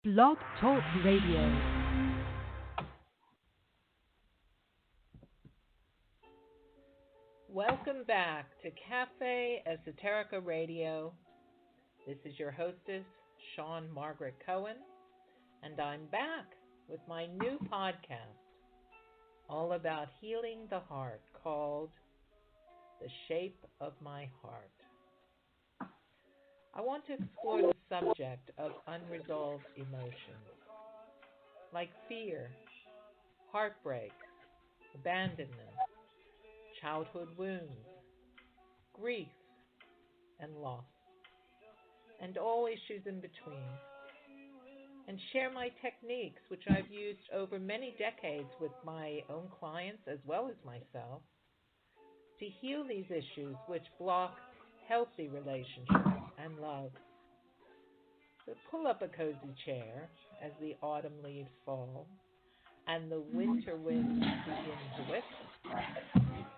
Blog Talk Radio. Welcome back to Cafe Esoterica Radio. This is your hostess, Shawn Margaret Cohen, and I'm back with my new podcast all about healing the heart called The Shape of My Heart. I want to explore the subject of unresolved emotions like fear, heartbreak, abandonment, childhood wounds, grief, and loss, and all issues in between, and share my techniques which I've used over many decades with my own clients as well as myself to heal these issues which block healthy relationships and love. So pull up a cozy chair as the autumn leaves fall and the winter winds begin to whistle.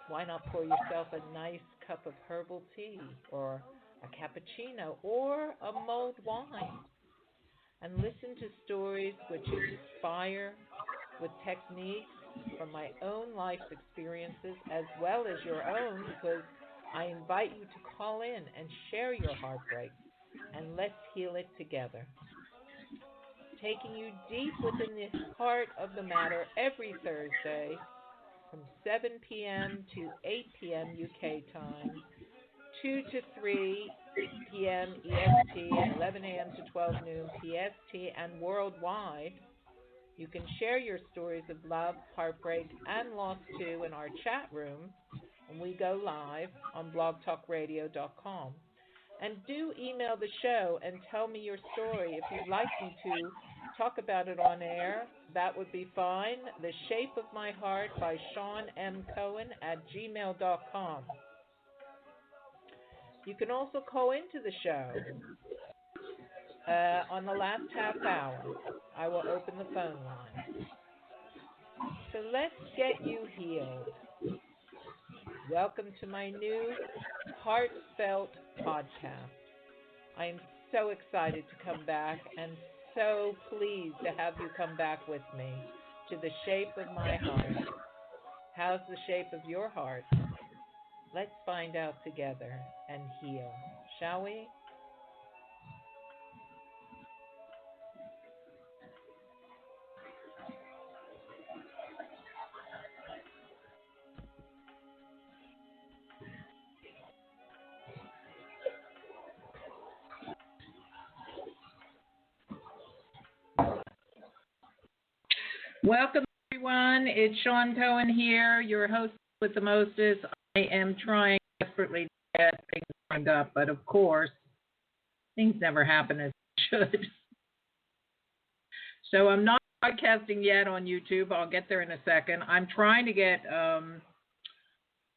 Why not pour yourself a nice cup of herbal tea or a cappuccino or a mulled wine and listen to stories which inspire with techniques from my own life experiences as well as your own, because I invite you to call in and share your heartbreak, and let's heal it together. Taking you deep within the heart of the matter every Thursday from 7 p.m. to 8 p.m. UK time, 2 to 3 p.m. EST, and 11 a.m. to 12 noon PST, and worldwide. You can share your stories of love, heartbreak, and loss too in our chat room when we go live on blogtalkradio.com. And do email the show and tell me your story. If you'd like me to talk about it on air, that would be fine. The Shape of My Heart by Shawn M. Cohen at gmail.com. You can also call into the show on the last half hour. I will open the phone line. So let's get you healed. Welcome to my new heartfelt podcast. I am so excited to come back and so pleased to have you come back with me to the shape of my heart. How's the shape of your heart? Let's find out together and heal, shall we? Welcome, everyone. It's Shawn Cohen here, your host with the mostest. I am trying desperately to get things lined up, but of course, things never happen as they should. So I'm not broadcasting yet on YouTube. I'll get there in a second. I'm trying to get,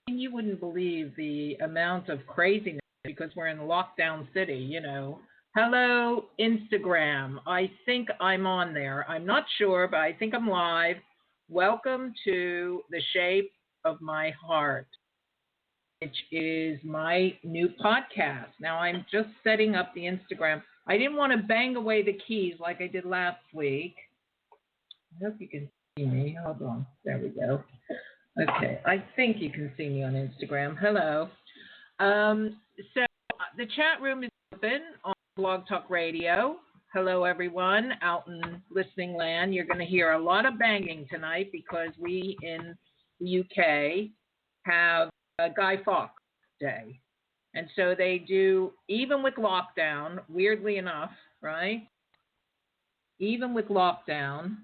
you wouldn't believe the amount of craziness because we're in lockdown city, you know. Hello, Instagram. I think I'm on there. I'm not sure, but I think I'm live. Welcome to The Shape of My Heart, which is my new podcast. Now, I'm just setting up the Instagram. I didn't want to bang away the keys like I did last week. I hope you can see me. Hold on. There we go. Okay. I think you can see me on Instagram. Hello. So the chat room is open on Blog Talk Radio. Hello, everyone out in listening land. You're going to hear a lot of banging tonight because we in the UK have a Guy Fawkes Day. And so they do, even with lockdown, weirdly enough, right? Even with lockdown.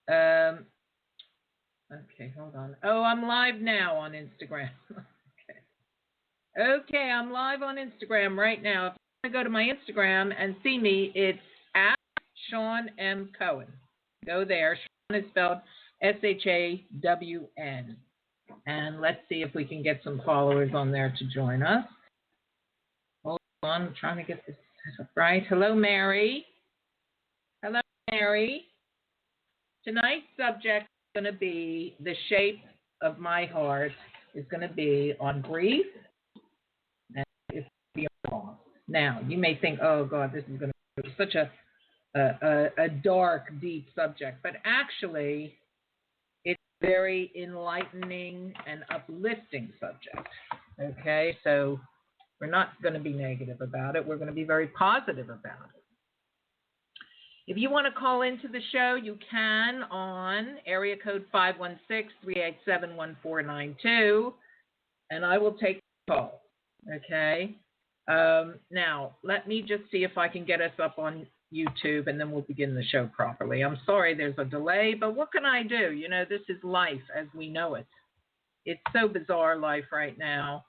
Okay, hold on. Oh, I'm live now on Instagram. Okay, I'm live on Instagram right now. If you want to go to my Instagram and see me, it's at Shawn M. Cohen. Go there. Shawn is spelled S-H-A-W-N. And let's see if we can get some followers on there to join us. Hold on, I'm trying to get this right. Hello, Mary. Hello, Mary. Tonight's subject is going to be the shape of my heart is going to be on grief and it's going to be on loss. Now, you may think, oh, God, this is going to be such a a dark, deep subject, but actually it's a very enlightening and uplifting subject. Okay, so we're not going to be negative about it. We're going to be very positive about it. If you want to call into the show, you can on area code 516-387-1492, and I will take the call. Okay? Now, let me just see if I can get us up on YouTube, and then we'll begin the show properly. I'm sorry there's a delay, but what can I do? You know, this is life as we know it. It's so bizarre, life right now.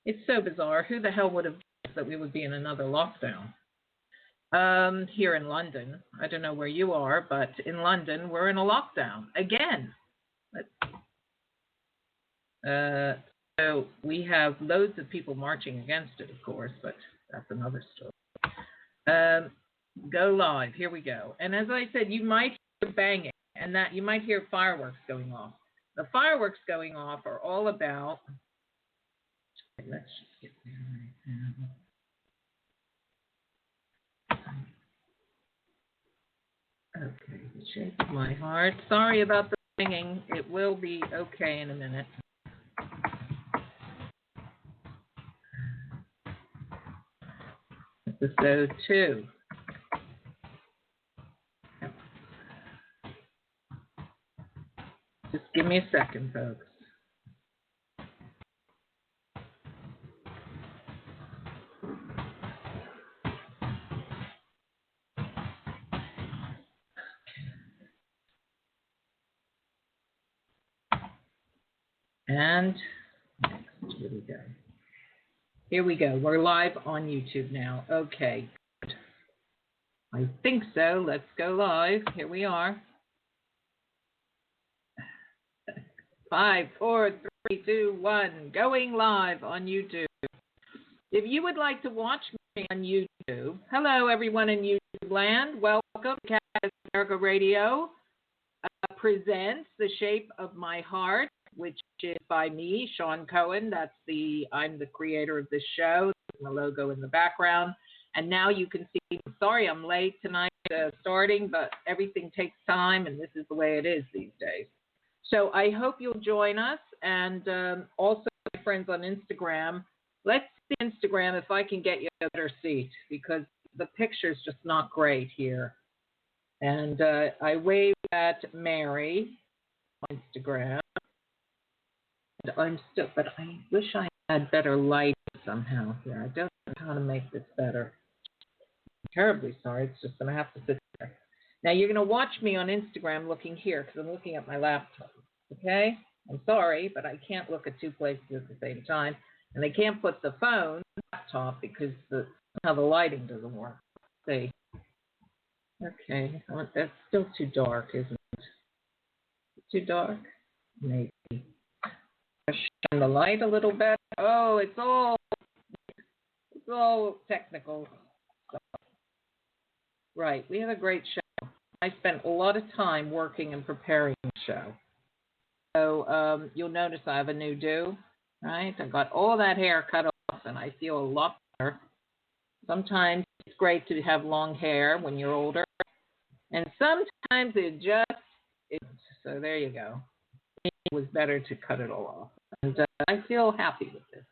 It's so bizarre. Who the hell would have guessed that we would be in another lockdown? Here in London, I don't know where you are, but in London, we're in a lockdown again. So we have loads of people marching against it, of course, but that's another story. Go live. Here we go. And as I said, you might hear banging, and that you might hear fireworks going off. The fireworks going off are all about. Let's just get there right now. Okay, the shape of my heart. Sorry about the singing. It will be okay in a minute. Episode 2. Just give me a second, folks. And next, here we go. Here we go. We're live on YouTube now. Okay. I think so. Let's go live. Here we are. 5, 4, 3, 2, 1. Going live on YouTube. If you would like to watch me on YouTube, hello everyone in YouTube land. Welcome to Esoterica Radio. Presents The Shape of My Heart, which is by me, Shawn Cohen. I'm the creator of this show. There's my logo in the background. And now you can see, sorry I'm late tonight starting, but everything takes time, and this is the way it is these days. So I hope you'll join us. And also, my friends on Instagram, let's see Instagram if I can get you a better seat, because the picture's just not great here. And I waved at Mary on Instagram. And but I wish I had better light somehow here. I don't know how to make this better. I'm terribly sorry. It's just going to have to sit there. Now, you're going to watch me on Instagram looking here because I'm looking at my laptop. Okay? I'm sorry, but I can't look at two places at the same time. And I can't put the phone on the laptop because somehow the lighting doesn't work. Let's see. Okay. That's still too dark, isn't it? Too dark? Maybe. Shine the light a little bit. Oh, it's all technical stuff. Right, we have a great show. I spent a lot of time working and preparing the show. So you'll notice I have a new do, right? I got all that hair cut off, and I feel a lot better. Sometimes it's great to have long hair when you're older, and sometimes it just isn't. So there you go. It was better to cut it all off. And I feel happy with this.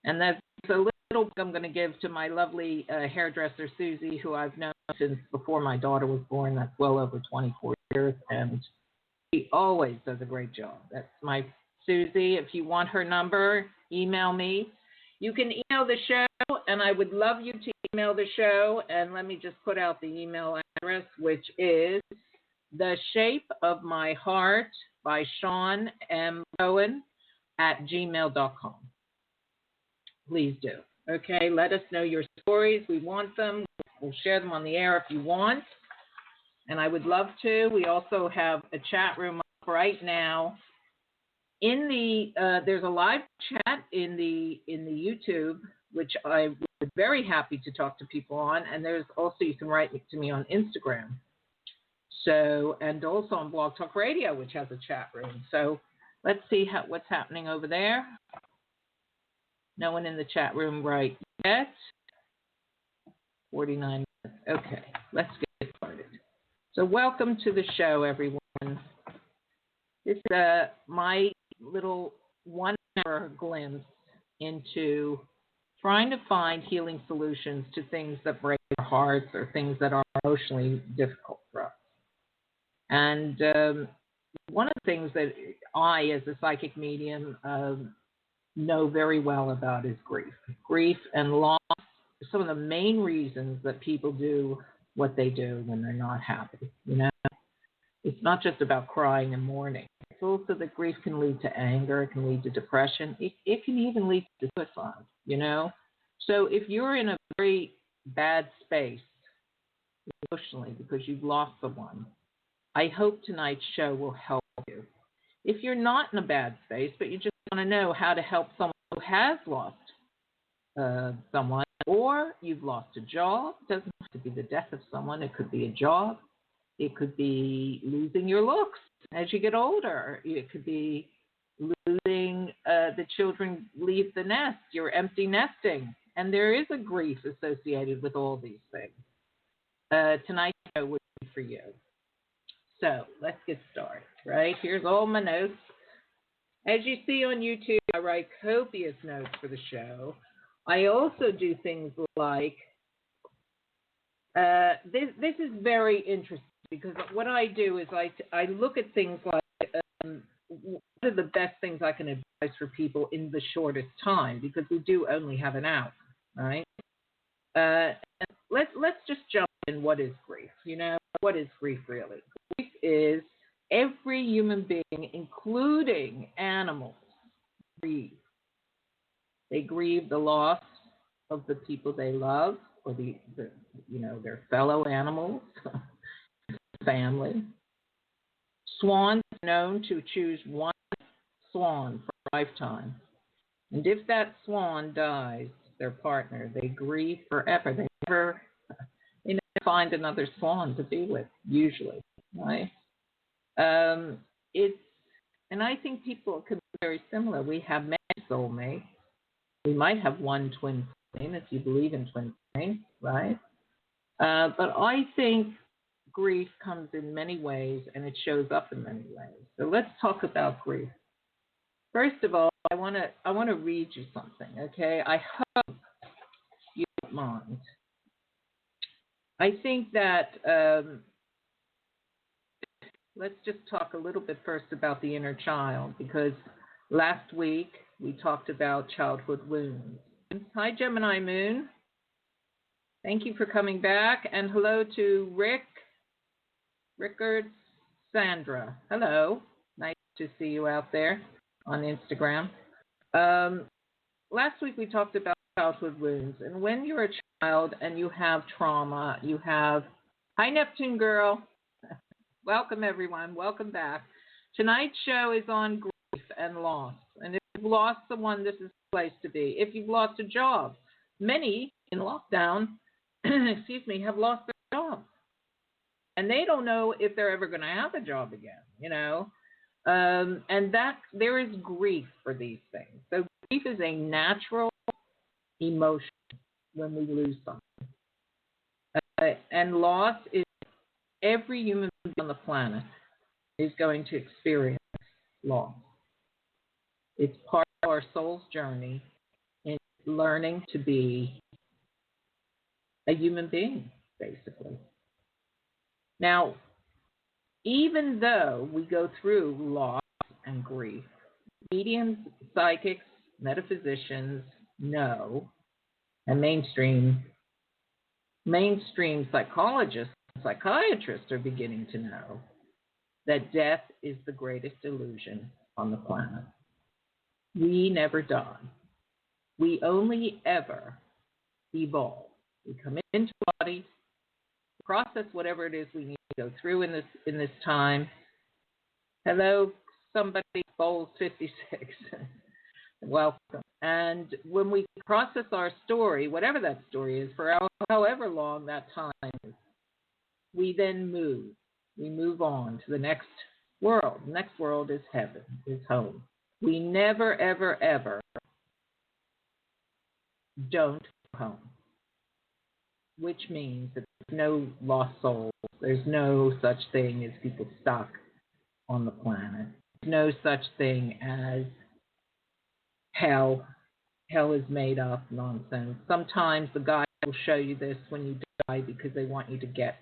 And that's a little bit I'm going to give to my lovely hairdresser, Susie, who I've known since before my daughter was born. That's well over 24 years. And she always does a great job. That's my Susie. If you want her number, email me. You can email the show, and I would love you to email the show. And let me just put out the email address, which is The Shape of My Heart by Shawn M. Cohen @gmail.com. Please do. Okay, let us know your stories. We want them. We'll share them on the air if you want. And I would love to. We also have a chat room up right now. There's a live chat in the YouTube, which I would be very happy to talk to people on. And there's also, you can write to me on Instagram. So, and also on Blog Talk Radio, which has a chat room. So let's see what's happening over there. No one in the chat room right yet. 49 minutes. Okay, let's get started. So welcome to the show, everyone. This is my little 1 hour glimpse into trying to find healing solutions to things that break our hearts or things that are emotionally difficult for us. And one of the things that I, as a psychic medium, know very well about is grief. Grief and loss are some of the main reasons that people do what they do when they're not happy. You know, it's not just about crying and mourning. It's also that grief can lead to anger. It can lead to depression. It can even lead to suicide, you know. So if you're in a very bad space emotionally because you've lost someone, I hope tonight's show will help you. If you're not in a bad space, but you just want to know how to help someone who has lost someone, or you've lost a job, it doesn't have to be the death of someone. It could be a job. It could be losing your looks as you get older. It could be losing the children leave the nest. You're empty nesting. And there is a grief associated with all these things. Tonight's show would be for you. So let's get started, right? Here's all my notes. As you see on YouTube, I write copious notes for the show. I also do things like, this is very interesting because what I do is I look at things like what are the best things I can advise for people in the shortest time, because we do only have an hour, right? Let's just jump in. What is grief? You know, what is grief really? Grief is every human being, including animals, grieve. They grieve the loss of the people they love, or the their fellow animals, family. Swans are known to choose one swan for a lifetime, and if that swan dies, their partner, they grieve forever. They never find another swan to be with, usually, right? And I think people can be very similar. We have many soulmates. We might have one twin flame, if you believe in twin flames, right? But I think grief comes in many ways, and it shows up in many ways. So let's talk about grief. First of all, I want to read you something, okay? I hope you don't mind. I think that let's just talk a little bit first about the inner child, because last week we talked about childhood wounds. Hi, Gemini Moon. Thank you for coming back. And hello to Rickard, Sandra. Hello. Nice to see you out there on Instagram. Last week we talked about childhood wounds. And when you're a child and you have trauma, you have... Hi, Neptune girl. Welcome, everyone. Welcome back. Tonight's show is on grief and loss. And if you've lost someone, this is the place to be. If you've lost a job, many in lockdown, have lost their jobs. And they don't know if they're ever going to have a job again, you know. And that there is grief for these things. So grief is a natural emotion when we lose something. And loss is every human being on the planet is going to experience loss. It's part of our soul's journey in learning to be a human being, basically. Now, even though we go through loss and grief, mediums, psychics, metaphysicians know, and mainstream psychologists and psychiatrists are beginning to know, that death is the greatest illusion on the planet. We never die. We only ever evolve. We come into the body, process whatever it is we need to go through in this time. Hello, somebody, Bowles 56. Welcome. And when we process our story, whatever that story is, for however long that time is, we then move. We move on to the next world. The next world is heaven, is home. We never, ever, ever don't go home. which means that there's no lost souls. There's no such thing as people stuck on the planet. There's no such thing as hell. Hell is made up nonsense. Sometimes the guy will show you this when you die because they want you to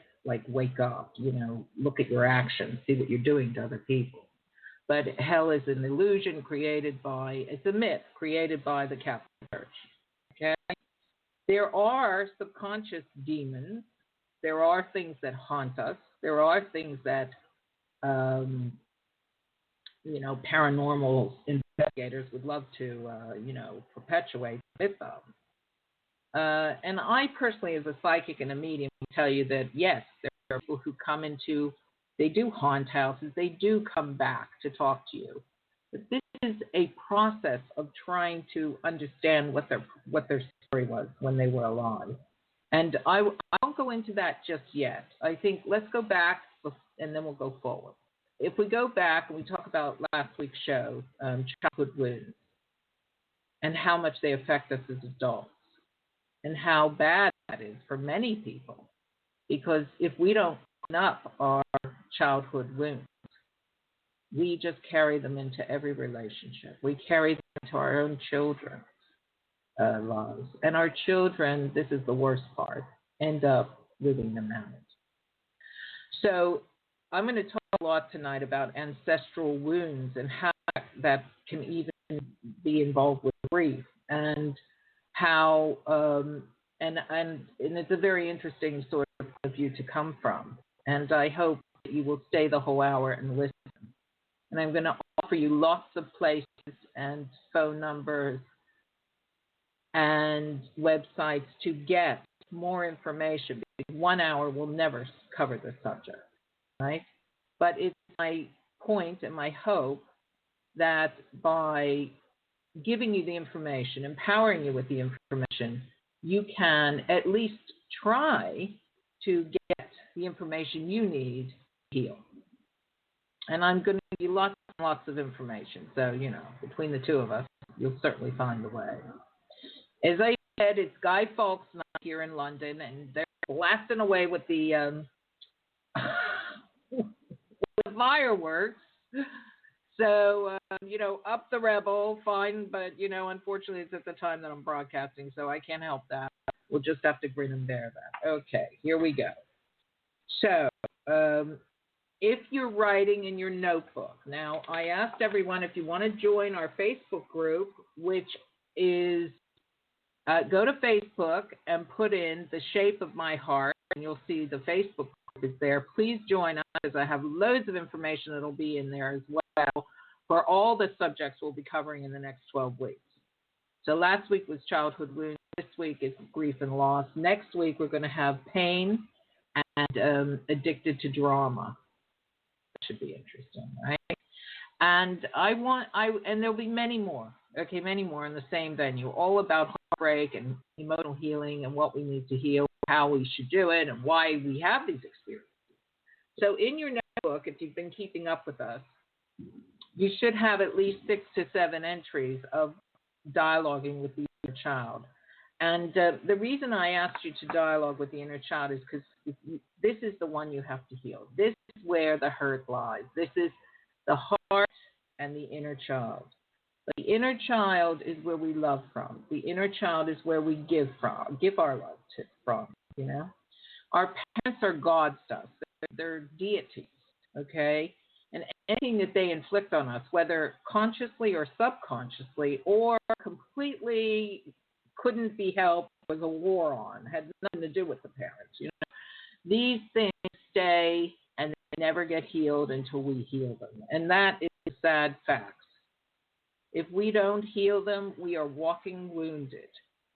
wake up, look at your actions, see what you're doing to other people. But hell is an illusion it's a myth created by the Catholic Church. Okay? There are subconscious demons. There are things that haunt us. There are things that, paranormal investigators would love to, perpetuate with them. And I personally, as a psychic and a medium, will tell you that, yes, there are people who come they do haunt houses. They do come back to talk to you. But this is a process of trying to understand what their story was when they were alive. And I won't go into that just yet. I think let's go back and then we'll go forward. If we go back and we talk about last week's show, childhood wounds, and how much they affect us as adults, and how bad that is for many people. Because if we don't clean up our childhood wounds, we just carry them into every relationship. We carry them into our own children's lives. And our children, this is the worst part, end up living them out. So I'm going to talk a lot tonight about ancestral wounds and how that can even be involved with grief, and how and it's a very interesting sort of view to come from. And I hope that you will stay the whole hour and listen. And I'm going to offer you lots of places and phone numbers and websites to get more information, because 1 hour will never cover the subject, right? But it's my point and my hope that by giving you the information, empowering you with the information, you can at least try to get the information you need to heal. And I'm going to give you lots and lots of information. So, between the two of us, you'll certainly find a way. As I said, it's Guy Fawkes night here in London, and they're blasting away with the with the fireworks. So, up the rebel, fine, but, unfortunately it's at the time that I'm broadcasting, so I can't help that. We'll just have to grin and bear that. Okay, here we go. So, if you're writing in your notebook, now I asked everyone if you want to join our Facebook group, which is, go to Facebook and put in the shape of my heart, and you'll see the Facebook group is there. Please join us, because I have loads of information that'll be in there as well for all the subjects we'll be covering in the next 12 weeks. So last week was childhood wounds. This week is grief and loss. Next week we're going to have pain and addicted to drama. That should be interesting, right? And and there'll be many more. Okay, many more in the same venue, all about heartbreak and emotional healing and what we need to heal, how we should do it, and why we have these experiences. So in your notebook, if you've been keeping up with us, you should have at least 6 to 7 entries of dialoguing with the inner child. And the reason I asked you to dialogue with the inner child is because this is the one you have to heal. This is where the hurt lies. This is the heart and the inner child. The inner child is where we love from. The inner child is where we give our love from, Our parents are gods to us. They're deities, okay? And anything that they inflict on us, whether consciously or subconsciously, or completely couldn't be helped, was a war on, had nothing to do with the parents, These things stay and they never get healed until we heal them. And that is a sad fact. If we don't heal them, we are walking wounded.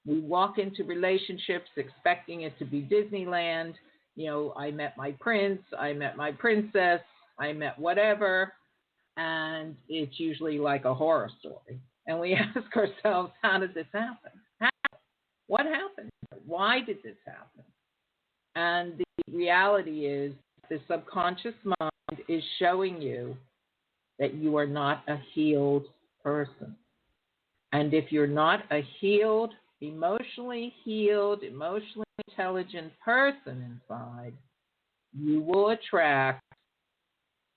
We walk into relationships expecting it to be Disneyland. I met my prince, I met my princess, I met whatever, and it's usually like a horror story. And we ask ourselves, how did this happen? What happened? Why did this happen? And the reality is the subconscious mind is showing you that you are not a healed person. And if you're not a emotionally intelligent person inside, you will attract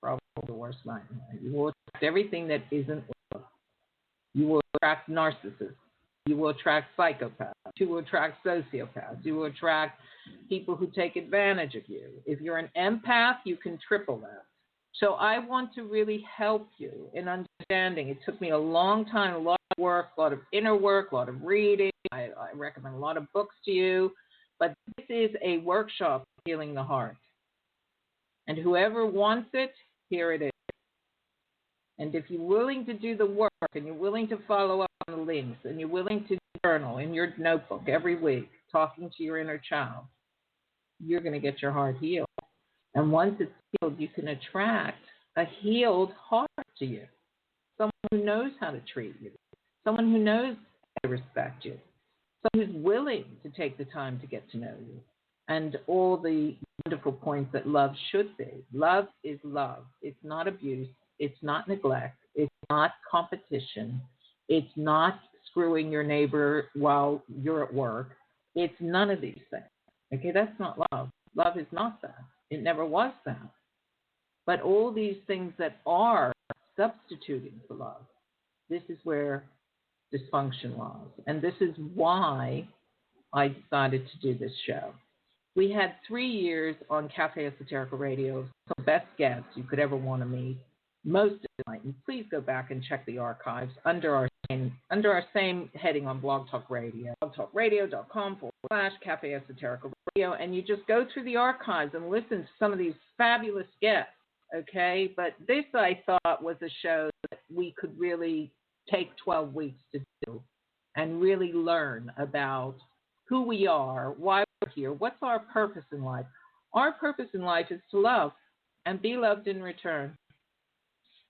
probably the worst nightmare. You will attract everything that isn't love. You will attract narcissists. You will attract psychopaths. You will attract sociopaths. You will attract people who take advantage of you. If you're an empath, you can triple that. So I want to really help you in understanding. It took me a long time, a lot of work, a lot of inner work, a lot of reading. I recommend a lot of books to you. But this is a workshop on healing the heart. And whoever wants it, here it is. And if you're willing to do the work and you're willing to follow up on the links and you're willing to journal in your notebook every week, talking to your inner child, you're going to get your heart healed. And once it's healed, you can attract a healed heart to you. Someone who knows how to treat you. Someone who knows how to respect you. Someone who's willing to take the time to get to know you. And all the wonderful points that love should be. Love is love. It's not abuse. It's not neglect. It's not competition. It's not screwing your neighbor while you're at work. It's none of these things. Okay, that's not love. Love is not that. It never was that. But all these things that are substituting for love, this is where dysfunction lies. And this is why I decided to do this show. We had 3 years on Cafe Esoterica Radio, some best guests you could ever want to meet, most of the night. And please go back and check the archives under our same heading on Blog Talk Radio, blogtalkradio.com/Cafe Esoterica Radio, and you just go through the archives and listen to some of these fabulous guests, okay? But this, I thought, was a show that we could really take 12 weeks to do and really learn about who we are, why we're here, what's our purpose in life. Our purpose in life is to love and be loved in return.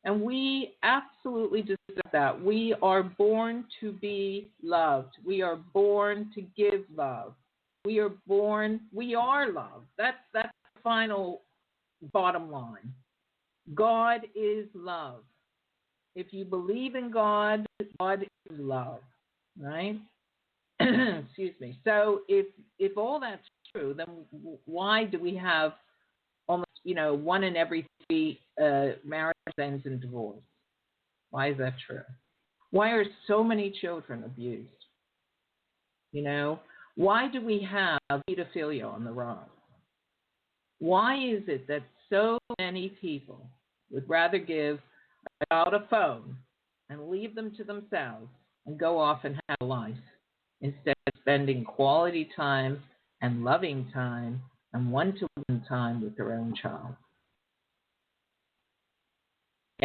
And we absolutely deserve that. We are born to be loved. We are born to give love. We are love. That's the final bottom line. God is love. If you believe in God, God is love, right? Excuse me. So if all that's true, then why do we have almost, 1 in every 3 marriages ends in divorce? Why is that true? Why are so many children abused? Why do we have pedophilia on the rise? Why is it that so many people would rather give a child a phone and leave them to themselves and go off and have a life instead of spending quality time and loving time and one-to-one time with their own child?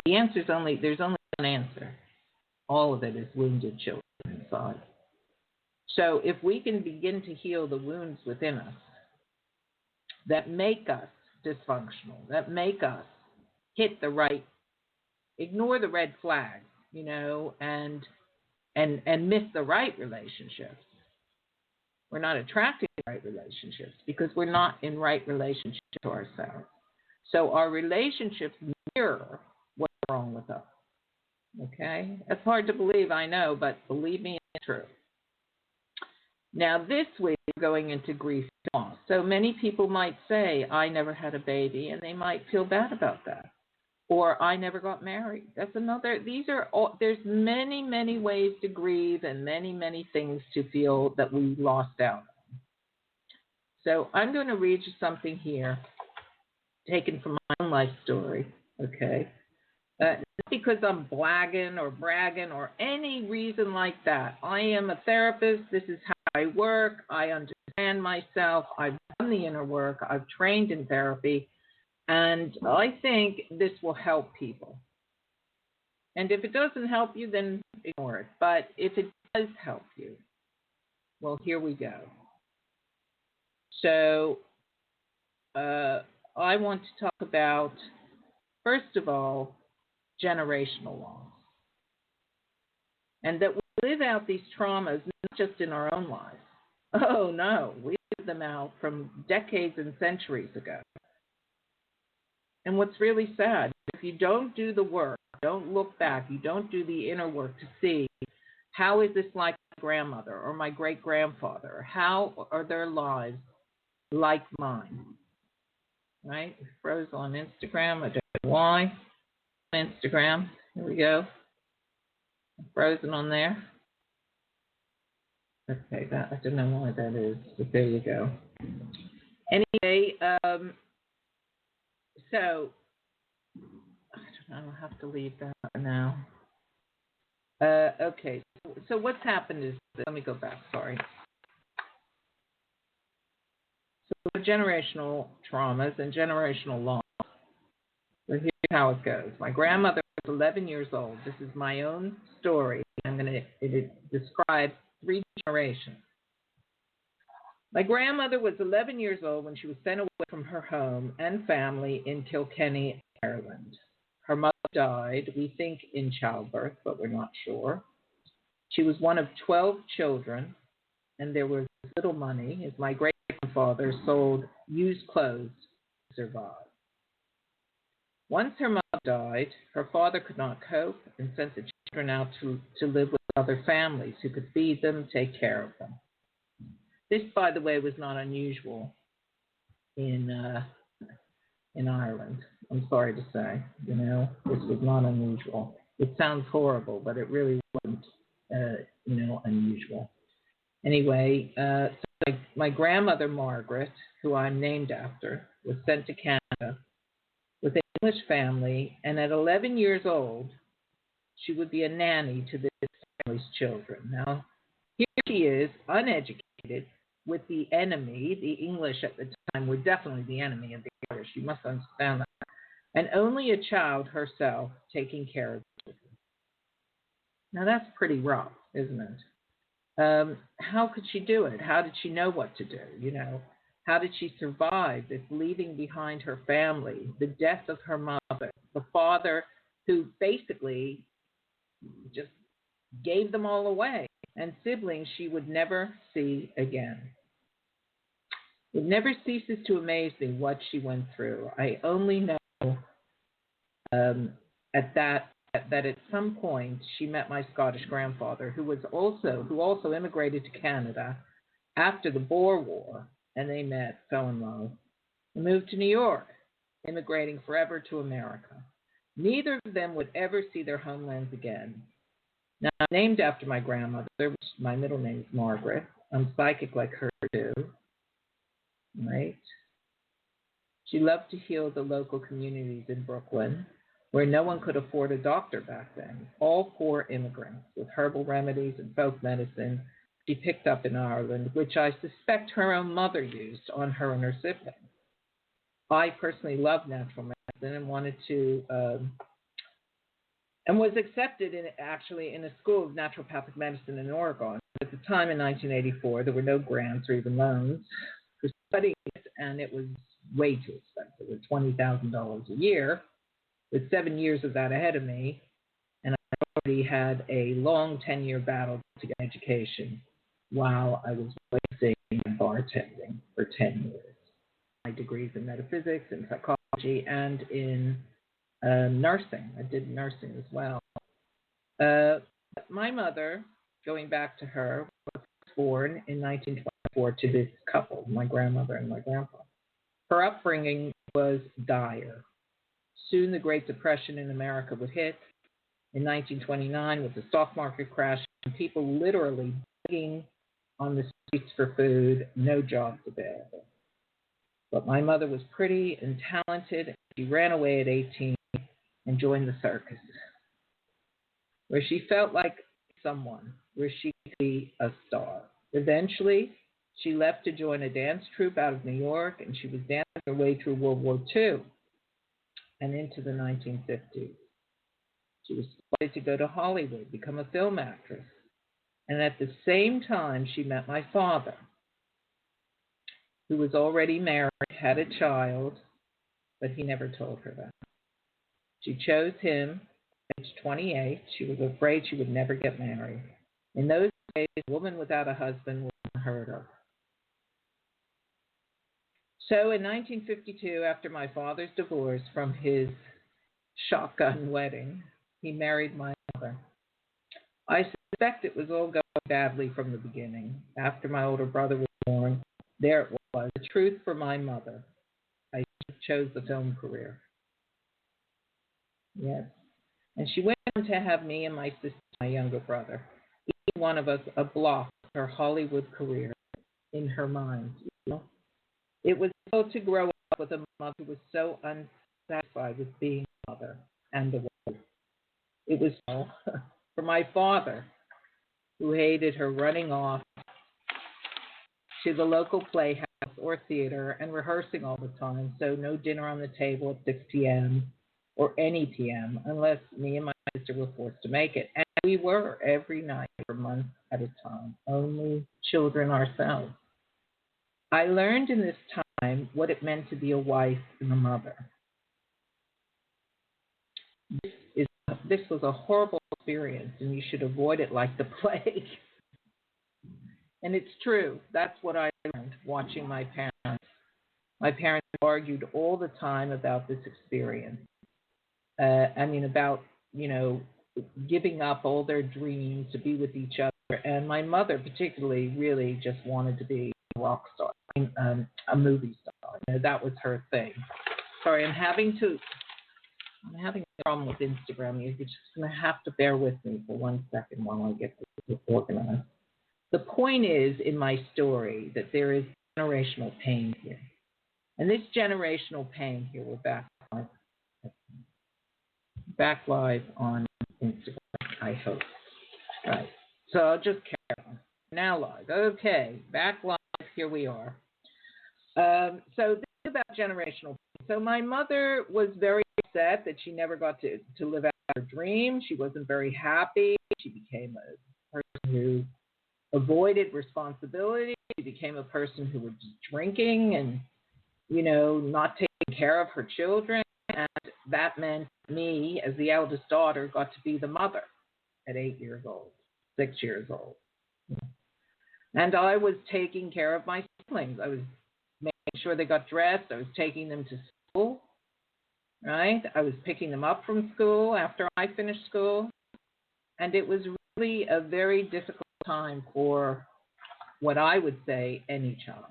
The answer is there's only one answer. All of it is wounded children inside. So if we can begin to heal the wounds within us that make us dysfunctional, that make us ignore the red flags, and miss the right relationships. We're not attracting the right relationships because we're not in right relationship to ourselves. So our relationships mirror what's wrong with us. Okay? That's hard to believe, I know, but believe me, it's true. Now, this week, we're going into grief and loss. So many people might say, I never had a baby, and they might feel bad about that. Or I never got married. That's another. There's many, many ways to grieve and many, many things to feel that we lost out on. So I'm going to read you something here, taken from my own life story, okay? Not because I'm bragging or any reason like that. I am a therapist. This is how I work. I understand myself. I've done the inner work. I've trained in therapy. And I think this will help people. And if it doesn't help you, then ignore it. But if it does help you, well, here we go. So I want to talk about, first of all, generational loss. And that we live out these traumas not just in our own lives. Oh, no, we live them out from decades and centuries ago. And what's really sad, if you don't do the work, don't look back, you don't do the inner work to see how is this like my grandmother or my great-grandfather, how are their lives like mine. Right? It froze on Instagram. I don't know why. Instagram. Here we go. Frozen on there. Okay, that I don't know why that is, but there you go. Anyway, so I don't know. I'll have to leave that now. Okay, so what's happened is, let me go back. Sorry. So generational traumas and generational loss. So here's how it goes. My grandmother was 11 years old. This is my own story. I'm going to describe 3 generations. My grandmother was 11 years old when she was sent away from her home and family in Kilkenny, Ireland. Her mother died, we think in childbirth, but we're not sure. She was one of 12 children, and there was little money as my great-grandfather sold used clothes to survive. Once her mother died, her father could not cope and sent the children out to live with other families who could feed them, take care of them. This, by the way, was not unusual in Ireland. I'm sorry to say, this was not unusual. It sounds horrible, but it really wasn't, unusual. Anyway, so my grandmother Margaret, who I'm named after, was sent to Canada with an English family, and at 11 years old, she would be a nanny to this family's children. Now, here she is, uneducated, with the enemy. The English at the time were definitely the enemy of the Irish. You must understand that. And only a child herself taking care of children. Now, that's pretty rough, isn't it? How could she do it? How did she know what to do? How did she survive this leaving behind her family, the death of her mother, the father who basically just gave them all away, and siblings she would never see again? It never ceases to amaze me what she went through. I only know that at some point she met my Scottish grandfather, who also immigrated to Canada after the Boer War, and they met, fell in love, and moved to New York, immigrating forever to America. Neither of them would ever see their homelands again. Now, I'm named after my grandmother, which my middle name is Margaret. I'm psychic like her too, right? She loved to heal the local communities in Brooklyn, where no one could afford a doctor back then. All poor immigrants with herbal remedies and folk medicine she picked up in Ireland, which I suspect her own mother used on her and her siblings. I personally love natural medicine and wanted to, and was accepted in a school of naturopathic medicine in Oregon. At the time in 1984, there were no grants or even loans for studying it, and it was way too expensive, with $20,000 a year, with 7 years of that ahead of me, and I already had a long 10-year battle to get education while I was waiting and bartending for 10 years. My degrees in metaphysics and psychology and in nursing. I did nursing as well. My mother, going back to her, was born in 1924 to this couple, my grandmother and my grandpa. Her upbringing was dire. Soon the Great Depression in America would hit. In 1929, with the stock market crash, and people literally begging on the streets for food, no jobs available. But my mother was pretty and talented, and she ran away at 18 and joined the circus, where she felt like someone, where she could be a star. Eventually, she left to join a dance troupe out of New York, and she was dancing her way through World War II and into the 1950s. She was spotted to go to Hollywood, become a film actress. And at the same time, she met my father, who was already married, had a child, but he never told her that. She chose him at age 28. She was afraid she would never get married. In those days, a woman without a husband was unheard of. So in 1952, after my father's divorce from his shotgun wedding, he married my mother. I suspect it was all going badly from the beginning. After my older brother was born, there it was. was the truth for my mother. I chose the film career. Yes. And she went on to have me and my sister, my younger brother, each one of us a block of her Hollywood career in her mind. You know? It was so to grow up with a mother who was so unsatisfied with being a mother and the world. It was so for my father, who hated her running off to the local playhouse or theater and rehearsing all the time, so no dinner on the table at 6 p.m. or any p.m. unless me and my sister were forced to make it. And we were every night for months at a time, only children ourselves. I learned in this time what it meant to be a wife and a mother. This was a horrible experience, and you should avoid it like the plague. And it's true. That's what I learned watching my parents. My parents argued all the time about this experience. About, giving up all their dreams to be with each other. And my mother particularly really just wanted to be a rock star, a movie star. That was her thing. Sorry, I'm having a problem with Instagram. You're just going to have to bear with me for 1 second while I get this organized. The point is, in my story, that there is generational pain here. And this generational pain here, we're back live on Instagram, I hope. Right. So I'll just carry on. Now live. Okay, back live, here we are. So this is about generational pain. So my mother was very upset that she never got to live out her dream. She wasn't very happy. She became a person who avoided responsibility. She became a person who was drinking and, not taking care of her children. And that meant me, as the eldest daughter, got to be the mother at 8 years old, 6 years old. And I was taking care of my siblings. I was making sure they got dressed. I was taking them to school, right? I was picking them up from school after I finished school. And it was really a very difficult time for what I would say any child.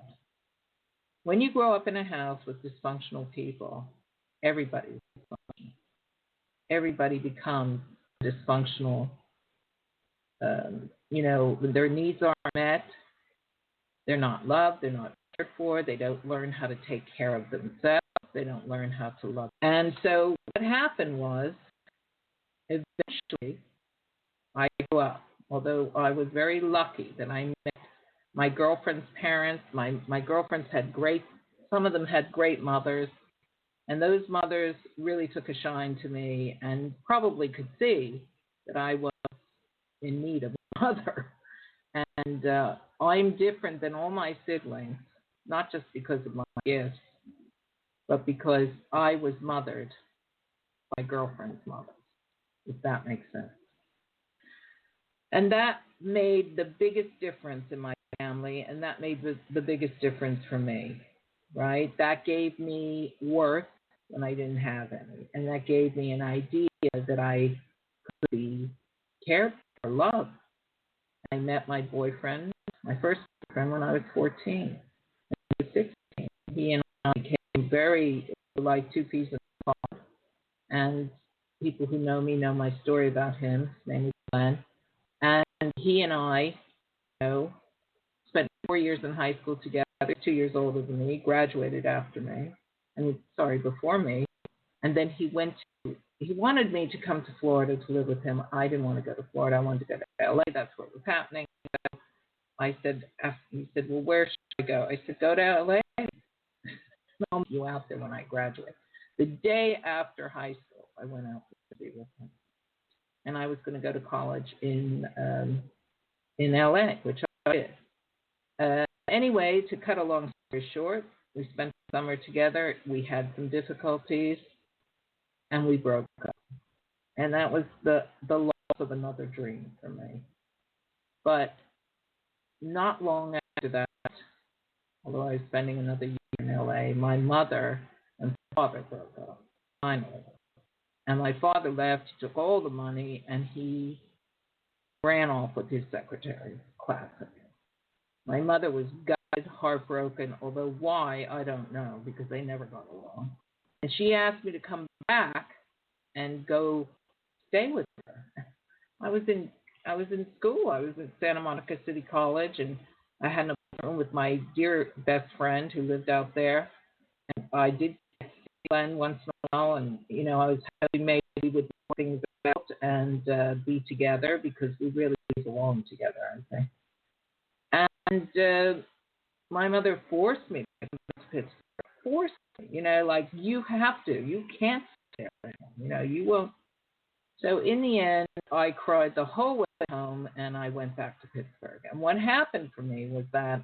When you grow up in a house with dysfunctional people, everybody's dysfunctional. Everybody becomes dysfunctional. Their needs aren't met. They're not loved. They're not cared for. They don't learn how to take care of themselves. They don't learn how to love. And so what happened was, eventually, I grew up. Although I was very lucky that I met my girlfriend's parents. My girlfriends some of them had great mothers. And those mothers really took a shine to me and probably could see that I was in need of a mother. And I'm different than all my siblings, not just because of my gifts, but because I was mothered by girlfriend's mothers, if that makes sense. And that made the biggest difference in my family, and that made the biggest difference for me, right? That gave me worth when I didn't have any, and that gave me an idea that I could be cared for, loved. I met my first boyfriend, when I was 14. I was 16. He and I became very like two peas in a pod, and people who know me know my story about him. His name is Glenn. And he and I, spent 4 years in high school together. 2 years older than me, graduated before me. And then he wanted me to come to Florida to live with him. I didn't want to go to Florida. I wanted to go to LA. That's what was happening. He said, well, where should I go? I said, go to LA. I'll meet you out there when I graduate. The day after high school, I went out to be with him. And I was going to go to college in LA, which I did. Anyway, to cut a long story short, we spent the summer together. We had some difficulties, and we broke up. And that was the loss of another dream for me. But not long after that, although I was spending another year in LA, my mother and father broke up, finally. And my father left, he took all the money, and he ran off with his secretary. Classic. My mother was died heartbroken, although why, I don't know, because they never got along. And she asked me to come back and go stay with her. I was in school. I was at Santa Monica City College, and I had an apartment with my dear best friend who lived out there. And I did see Glenn once in a while, and I was happy maybe we would work things out and be together because we really belong together, I think. And my mother forced me to come to Pittsburgh. Forced me, like you have to. You can't stay at home. You won't. So in the end, I cried the whole way home, and I went back to Pittsburgh. And what happened for me was that I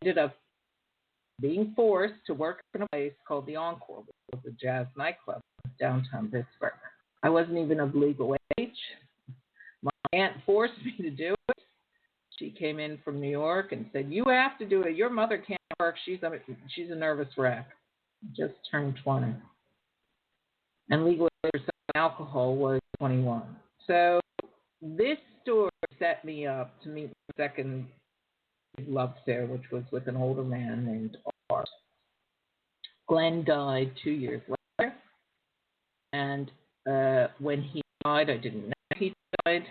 ended up being forced to work in a place called the Encore, which was a jazz nightclub in downtown Pittsburgh. I wasn't even of legal age. My aunt forced me to do it. She came in from New York and said, "You have to do it. Your mother can't work. She's a nervous wreck." Just turned 20. And legal age for alcohol was 21. So this story set me up to meet my second love affair, which was with an older man named Art. Glenn died 2 years later, and when he died, I didn't know he died,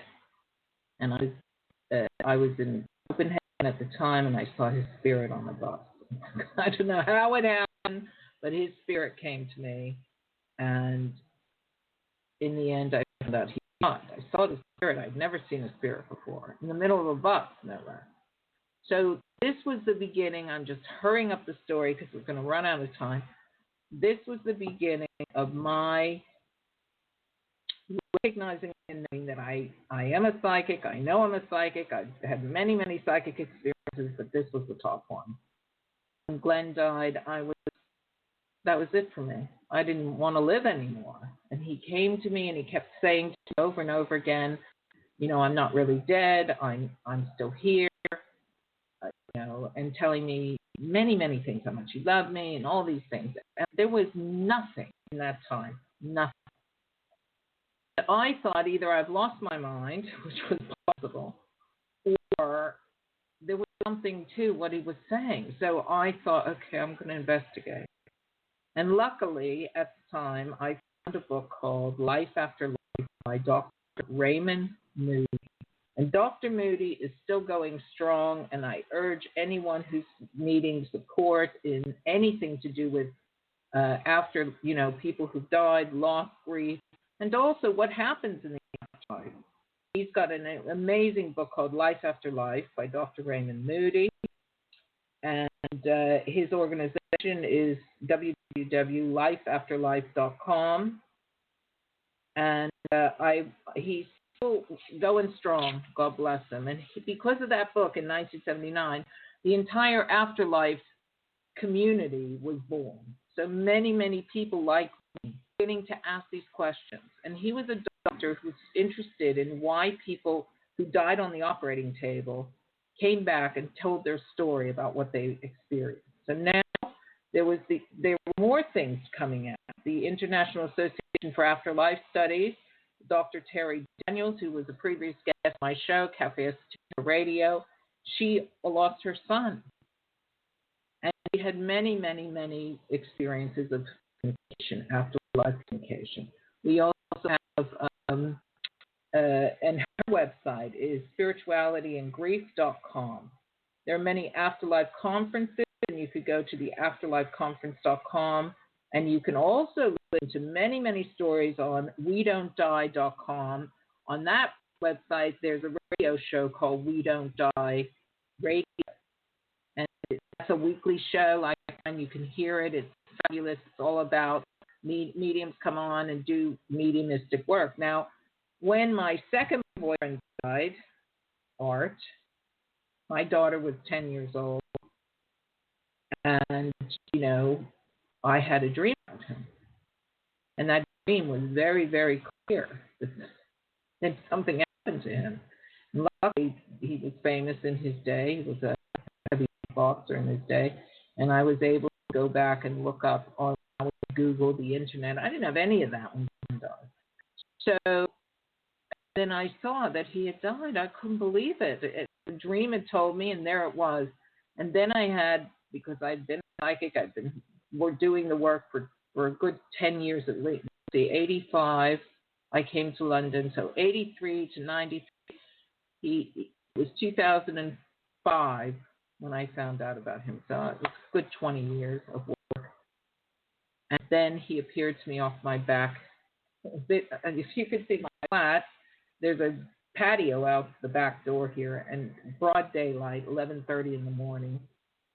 and I was in Copenhagen at the time, and I saw his spirit on the bus. I don't know how it happened, but his spirit came to me, and in the end, I found out he died. I saw the spirit. I'd never seen a spirit before, in the middle of a bus, no less. So this was the beginning. I'm just hurrying up the story because we're going to run out of time. This was the beginning of my recognizing and knowing that I am a psychic. I know I'm a psychic. I've had many, many psychic experiences, but this was the top one. When Glenn died, that was it for me. I didn't want to live anymore. And he came to me and he kept saying to me over and over again, I'm not really dead. I'm still here. And telling me many, many things, how much he loved me and all these things. And there was nothing in that time, nothing. I thought either I've lost my mind, which was possible, or there was something to what he was saying. So I thought, okay, I'm going to investigate. And luckily, at the time, I found a book called Life After Life by Dr. Raymond Moody. And Dr. Moody is still going strong, and I urge anyone who's needing support in anything to do with after, people who've died, lost, grief, and also what happens in the afterlife. He's got an amazing book called Life After Life by Dr. Raymond Moody, and his organization is www.lifeafterlife.com, and he's going strong, God bless him. And because of that book in 1979, the entire afterlife community was born. So many, many people like me beginning to ask these questions. And he was a doctor who was interested in why people who died on the operating table came back and told their story about what they experienced. So now there were more things coming out. The International Association for Afterlife Studies, Dr. Terry Daniels, who was a previous guest on my show, Cafe Esoterica Radio, she lost her son. And she had many, many, many experiences of communication, afterlife communication. We also have, and her website is spiritualityandgrief.com. There are many afterlife conferences, and you could go to the afterlifeconference.com. And you can also listen to many, many stories on WeDon'tDie.com. On that website, there's a radio show called We Don't Die Radio. And that's a weekly show. You can hear it. It's fabulous. It's all about mediums come on and do mediumistic work. Now, when my second boyfriend died, Art, my daughter was 10 years old. And, I had a dream about him. And that dream was very, very clear that something happened to him. And luckily, he was famous in his day. He was a heavy boxer in his day. And I was able to go back and look up on Google, the internet. I didn't have any of that when he died. So then I saw that he had died. I couldn't believe it. The dream had told me, and there it was. And then I had, because I'd been psychic, we're doing the work for a good 10 years at least. See, 85, I came to London. So 83 to 93, it was 2005 when I found out about him. So it was a good 20 years of work. And then he appeared to me off my back. If you could see my flat, there's a patio out the back door here, and broad daylight, 11:30 in the morning,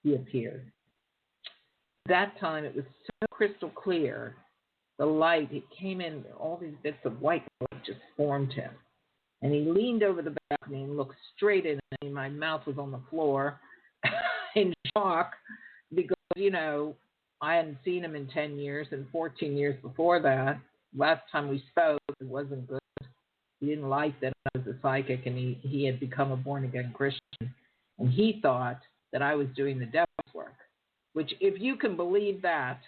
he appeared. That time it was so crystal clear, the light, it came in, all these bits of white light just formed him. And he leaned over the balcony and looked straight in at me. My mouth was on the floor in shock because, I hadn't seen him in 10 years, and 14 years before that. Last time we spoke, it wasn't good. He didn't like that I was a psychic, and he had become a born-again Christian. And he thought that I was doing the devil's work, which, if you can believe that,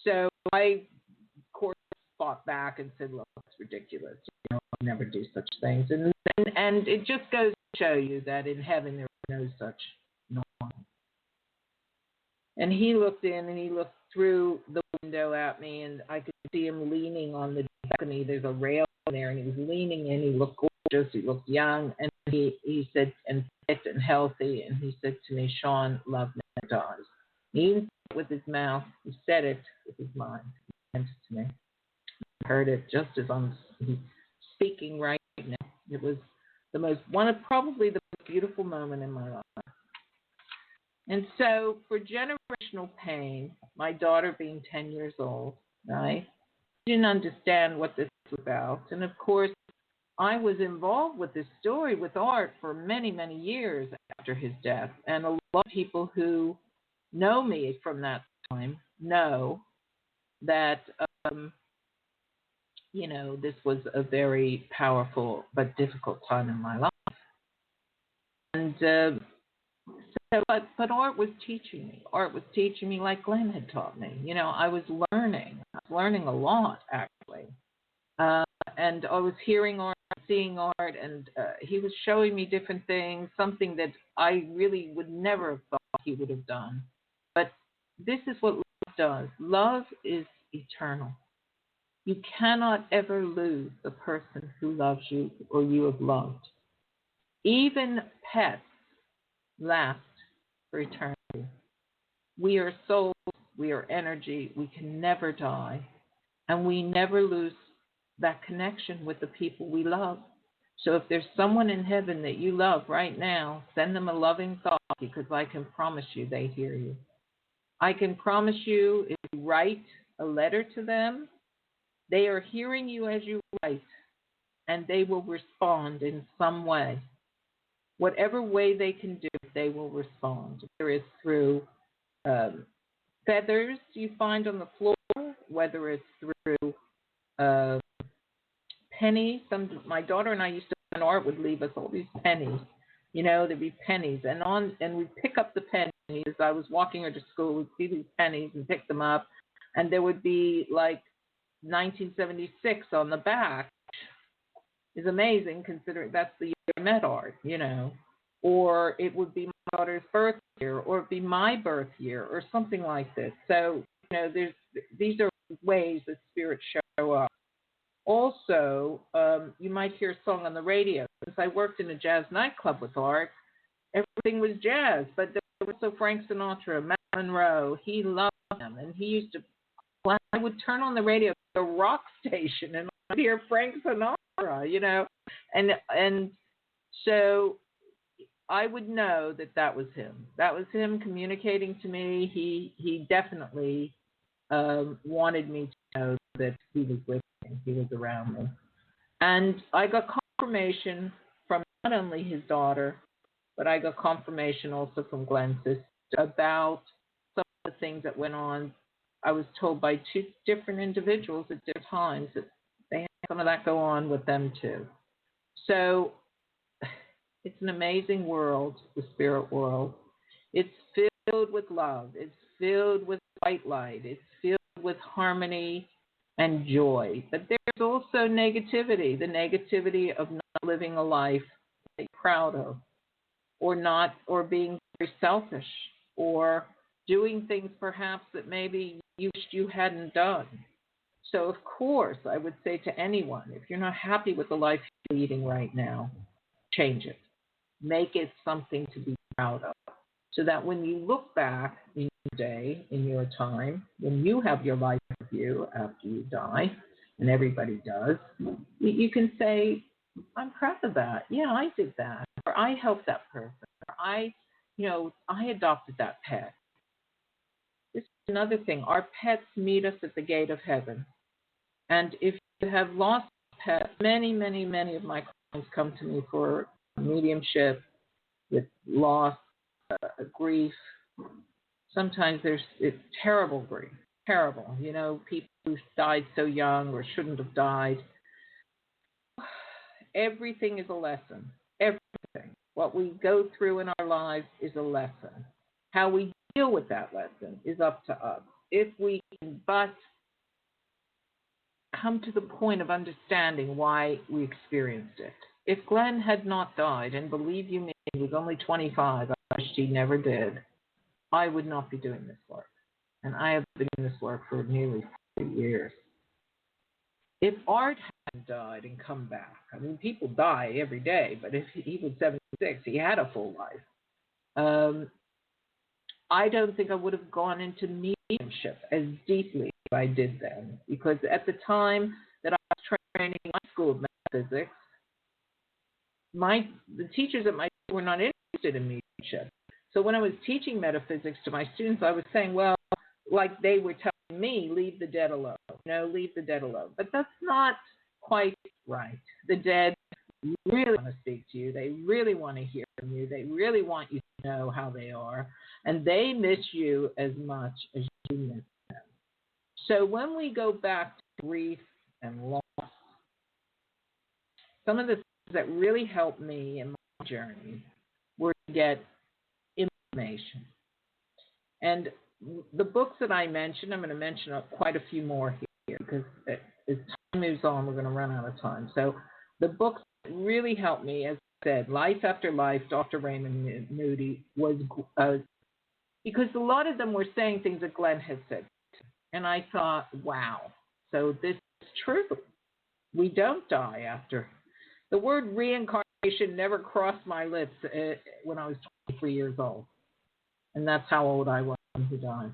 So I, of course, fought back and said, look, it's ridiculous. I'll never do such things. And it just goes to show you that in heaven there is no such norm. And he looked in, and he looked through the window at me, and I could see him leaning on the balcony. There's a rail there, and he was leaning in. He looked gorgeous. He looked young. And he said, and fit and healthy. And he said to me, Shawn, love never dies. He didn't say it with his mouth. He said it with his mind. He sent it to me. I heard it just as I'm speaking right now. It was probably the most beautiful moment in my life. And so for generational pain, my daughter being 10 years old, right, didn't understand what this was about. And of course, I was involved with this story with Art for many, many years after his death. And a lot of people who know me from that time know that, this was a very powerful but difficult time in my life. And but Art was teaching me. Art was teaching me like Glenn had taught me. I was learning. I was learning a lot, actually. And I was hearing Art, seeing Art, and he was showing me different things, something that I really would never have thought he would have done. But this is what love does. Love is eternal. You cannot ever lose the person who loves you or you have loved. Even pets last for eternity. We are souls, we are energy, we can never die, and we never lose that connection with the people we love. So if there's someone in heaven that you love right now, send them a loving thought, because I can promise you they hear you. I can promise you if you write a letter to them, they are hearing you as you write, and they will respond in some way. Whatever way they can do, they will respond. Whether it's through feathers you find on the floor, whether it's through pennies. My daughter and I used to, and Art would leave us all these pennies. There'd be pennies, and we'd pick up the pennies. As I was walking her to school, we'd see these pennies and pick them up, and there would be like 1976 on the back. Is amazing considering that's the year I met Art, or it would be my daughter's birth year, or it'd be my birth year, or something like this. So, these are ways that spirits show up. Also, you might hear a song on the radio. Since I worked in a jazz nightclub with Art, everything was jazz, but there was also Frank Sinatra, Matt Monroe. He loved them, and he used to. I would turn on the radio, the rock station, and I'd hear Frank Sinatra. And so I would know that was him. That was him communicating to me. He definitely wanted me to know that he was with me, he was around me. And I got confirmation from not only his daughter, but I got confirmation also from Glenn's sister about some of the things that went on. I was told by two different individuals at different times that they had some of that go on with them too. So it's an amazing world, the spirit world. It's filled with love. It's filled with white light. It's filled with harmony and joy. But there's also negativity, the negativity of not living a life that you're proud of, or being very selfish or doing things perhaps that maybe you wished you hadn't done. So, of course, I would say to anyone, if you're not happy with the life you're leading right now, change it. Make it something to be proud of. So that when you look back in your day, in your time, when you have your life review after you die, and everybody does, you can say, I'm proud of that. Yeah, I did that. Or I helped that person. Or I adopted that pet. This is another thing. Our pets meet us at the gate of heaven. And if you have lost pets, many, many, many of my clients come to me for mediumship with loss, grief. Sometimes it's terrible grief, terrible. People who died so young or shouldn't have died. Everything is a lesson. Everything. What we go through in our lives is a lesson. How we deal with that lesson is up to us. If we can but come to the point of understanding why we experienced it. If Glenn had not died, and believe you me, he was only 25, I wished he never did, I would not be doing this work. And I have been doing this work for nearly 40 years. If Art hadn't died and come back, I mean, people die every day, but if he was 76, he had a full life. I don't think I would have gone into mediumship as deeply as I did then, because at the time that I was training in my school of metaphysics, the teachers at my school were not interested in mediumship. So when I was teaching metaphysics to my students, I was saying, well, like they were telling me, leave the dead alone. Leave the dead alone. But that's not quite right. The dead really want to speak to you. They really want to hear from you. They really want you to know how they are. And they miss you as much as you miss them. So when we go back to grief and loss, some of the things that really helped me in my journey were to get information. And the books that I mentioned, I'm going to mention quite a few more here because as time moves on, we're going to run out of time. So the books that really helped me, as I said, Life After Life, Dr. Raymond Moody, was because a lot of them were saying things that Glenn had said. And I thought, wow, so this is true. We don't die after. The word reincarnation never crossed my lips when I was 23 years old. And that's how old I was when he died.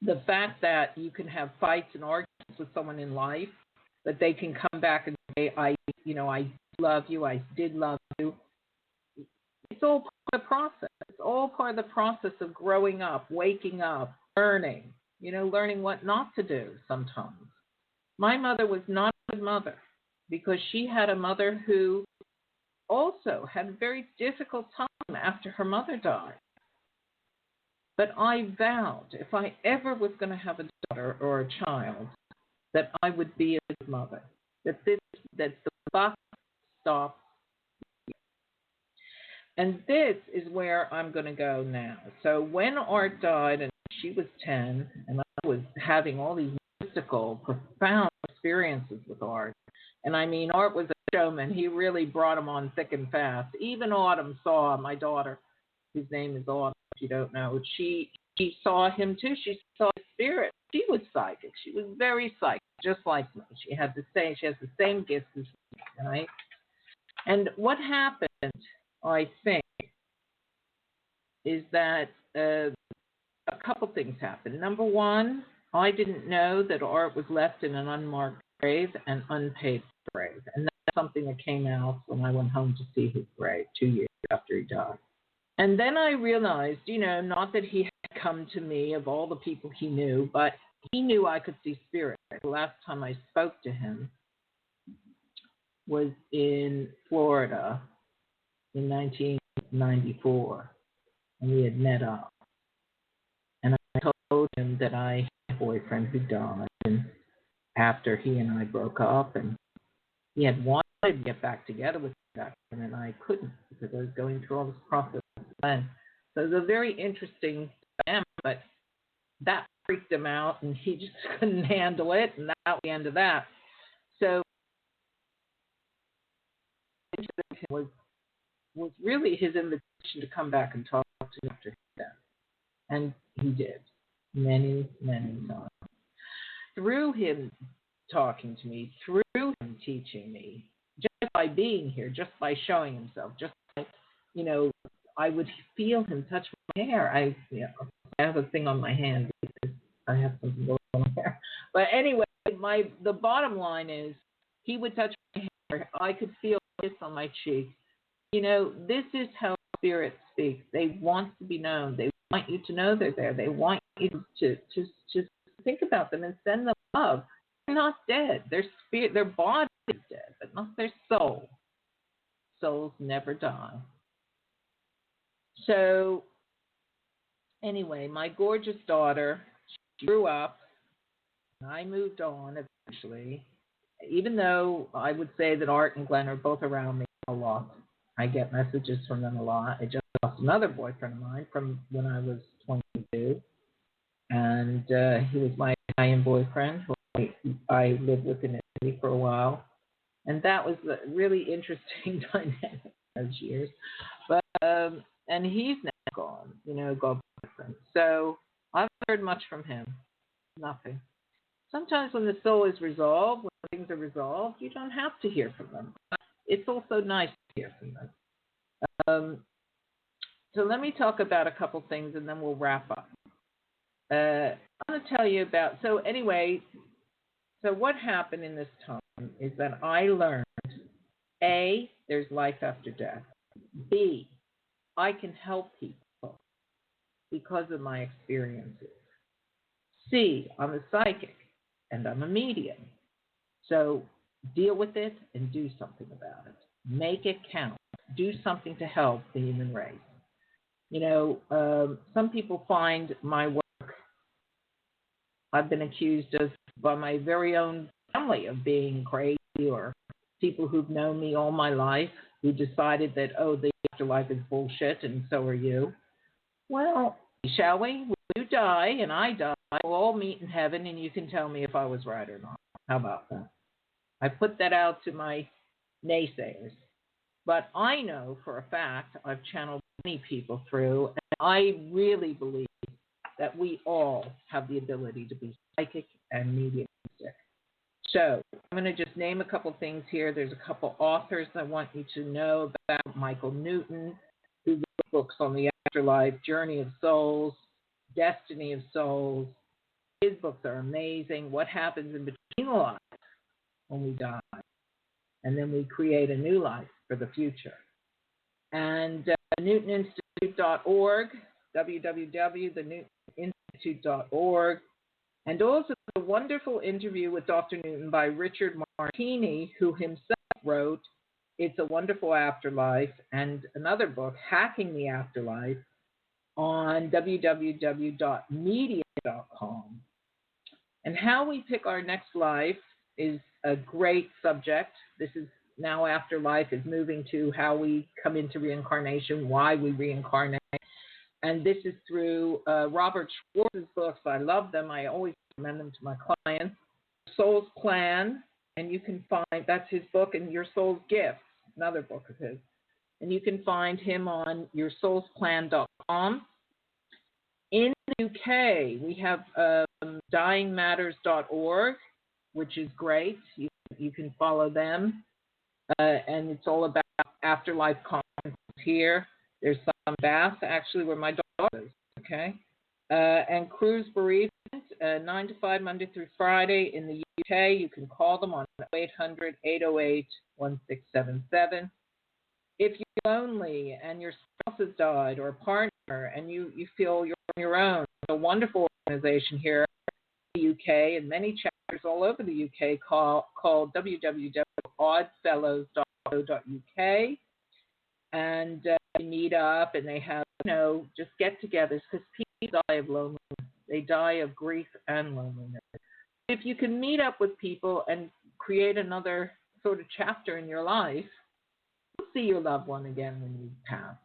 The fact that you can have fights and arguments with someone in life, that they can come back and say, I love you, I did love you. It's all part of the process. It's all part of the process of growing up, waking up, learning what not to do sometimes. My mother was not a good mother because she had a mother who also had a very difficult time after her mother died. But I vowed if I ever was going to have a daughter or a child, that I would be a good mother, that the buck stops. And this is where I'm going to go now. So when Art died, and she was 10, and I was having all these mystical, profound experiences with Art. And I mean, Art was a showman. He really brought him on thick and fast. Even Autumn saw my daughter, whose name is Autumn, if you don't know. She saw him too. She saw his spirit. She was psychic. She was very psychic, just like me. She has the same gifts as me, right? And what happened, I think, is that a couple things happened. Number one, I didn't know that Art was left in an unmarked grave and unpaid grave. And that's something that came out when I went home to see his grave 2 years after he died. And then I realized, not that he had come to me of all the people he knew, but he knew I could see spirit. The last time I spoke to him was in Florida in 1994, and we had met up. And I told him that I had a boyfriend who died, and after he and I broke up, and he had wanted to get back together with that, and I couldn't because I was going through all this process. And so it was a very interesting dynamic, but that freaked him out, and he just couldn't handle it, and that was the end of that. So was was really his invitation to come back and talk to me after his death. And he did many, many times. Through him talking to me, through him teaching me, just by being here, just by showing himself, just by, I would feel him touch my hair. I have a thing on my hand because I have something going on there. But anyway, the bottom line is he would touch my hair. I could feel this on my cheek. This is how spirits speak. They want to be known. They want you to know they're there. They want you to think about them and send them love. They're not dead. Their spirit, their body is dead, but not their soul. Souls never die. So, anyway, my gorgeous daughter, she grew up, and I moved on eventually, even though I would say that Art and Glenn are both around me a lot. I get messages from them a lot. I just lost another boyfriend of mine from when I was 22, and he was my Italian boyfriend who I lived with in Italy for a while, and that was a really interesting dynamic those years. But and he's now gone, God bless him. So I've heard much from him. Nothing. Sometimes when the soul is resolved, when things are resolved, you don't have to hear from them. But it's also nice to hear from them. So let me talk about a couple things and then we'll wrap up. I'm going to tell you about, so what happened in this time is that I learned, A, there's life after death. B, I can help people because of my experiences. C, I'm a psychic and I'm a medium. So deal with it and do something about it. Make it count. Do something to help the human race. Some people find my work, I've been accused of, by my very own family, of being crazy, or people who've known me all my life who decided that, the afterlife is bullshit and so are you. Well, shall we? When you die and I die, we'll all meet in heaven and you can tell me if I was right or not. How about that? I put that out to my naysayers. But I know for a fact I've channeled many people through, and I really believe that we all have the ability to be psychic and mediumistic. So I'm going to just name a couple things here. There's a couple authors I want you to know about. Michael Newton, who wrote books on the afterlife, Journey of Souls, Destiny of Souls. His books are amazing. What happens in between lives when we die? And then we create a new life for the future. And NewtonInstitute.org, www.thenewtoninstitute.org, and also a wonderful interview with Dr. Newton by Richard Martini, who himself wrote It's a Wonderful Afterlife, and another book, Hacking the Afterlife, on www.media.com. And how we pick our next life is a great subject. This is now afterlife is moving to how we come into reincarnation, why we reincarnate. And this is through Robert Schwartz's books. I love them. I always recommend them to my clients. Soul's Plan, and you can find, that's his book, and Your Soul's Gifts, another book of his. And you can find him on yoursoulsplan.com. In the UK, we have dyingmatters.org, which is great. You can follow them. And it's all about afterlife conferences here. There's some Bath, actually, where my daughter is, okay? And Cruise Bereavement, 9 to 5, Monday through Friday in the UK. You can call them on 800-808-1677. If you're lonely and your spouse has died or a partner and you feel you're on your own, there's a wonderful organization here in the UK and many chapters all over the UK called www.oddfellows.co.uk. And they meet up and they have, just get-togethers because people die of loneliness. They die of grief and loneliness. If you can meet up with people and create another sort of chapter in your life, you'll see your loved one again when you pass.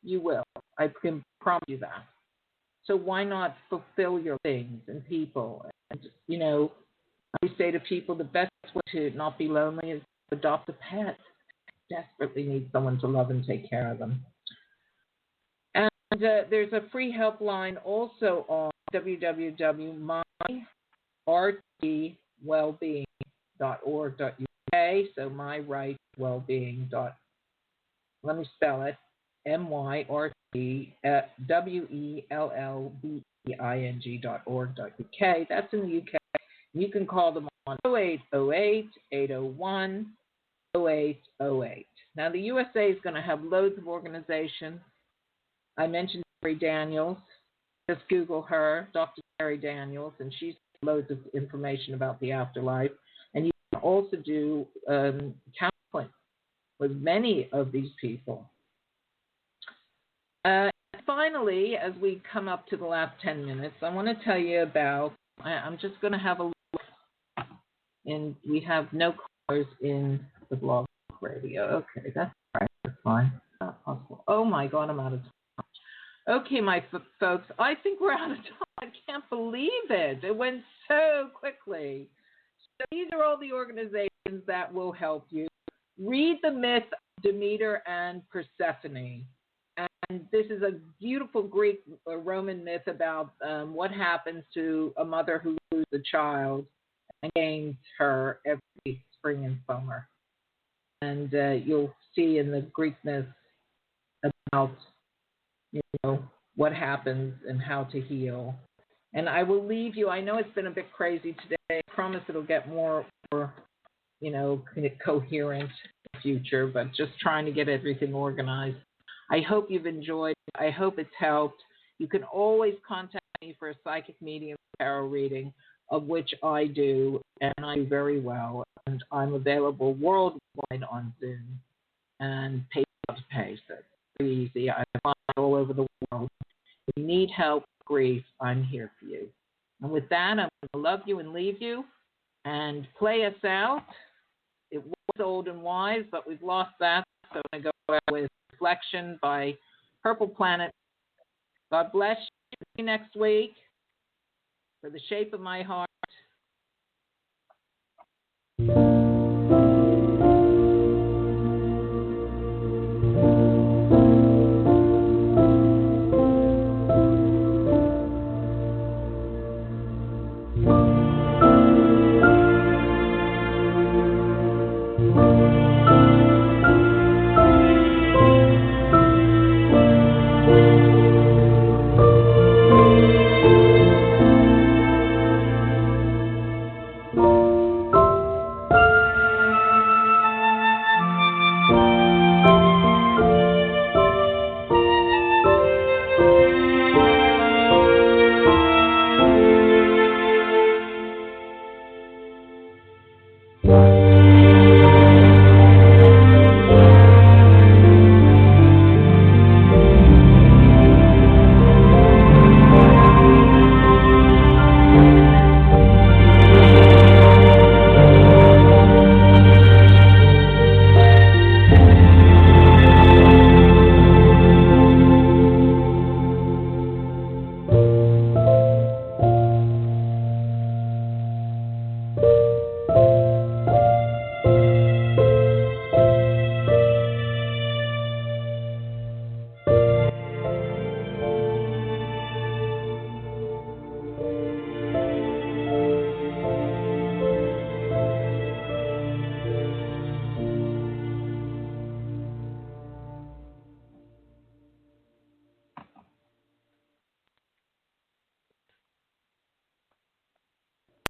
You will. I can promise you that. So why not fulfill your things and people? And, I say to people, the best way to not be lonely is to adopt a pet. desperately need someone to love and take care of them. And there's a free helpline also on www.myrightwellbeing.org.uk. So myrightwellbeing. Let me spell it. myrtwellbeing.org.uk. That's in the UK. You can call them on 0808-801-0808. Now, the USA is going to have loads of organizations. I mentioned Terry Daniels. Just Google her, Dr. Terry Daniels, and she's got loads of information about the afterlife. And you can also do counseling with many of these people. Finally, as we come up to the last 10 minutes, I want to tell you about, I'm just going to have a look, and we have no callers in the blog radio. Okay, that's all right. That's fine. Not possible. Oh, my God, I'm out of time. Okay, my folks, I think we're out of time. I can't believe it. It went so quickly. So these are all the organizations that will help you. Read The Myth of Demeter and Persephone. And this is a beautiful Greek Roman myth about what happens to a mother who loses a child and gains her every spring and summer. And you'll see in the Greek myth about what happens and how to heal. And I will leave you. I know it's been a bit crazy today. I promise it'll get more coherent in the future, but just trying to get everything organized. I hope you've enjoyed it. I hope it's helped. You can always contact me for a psychic medium tarot reading, of which I do, and I do very well. And I'm available worldwide on Zoom and pay to pay. So it's pretty easy. I'm all over the world. If you need help, grief, I'm here for you. And with that, I'm going to love you and leave you and play us out. It was Old and Wise, but we've lost that. So I'm going to go out with Reflection by Purple Planet. God bless you. See you next week for The Shape of My Heart.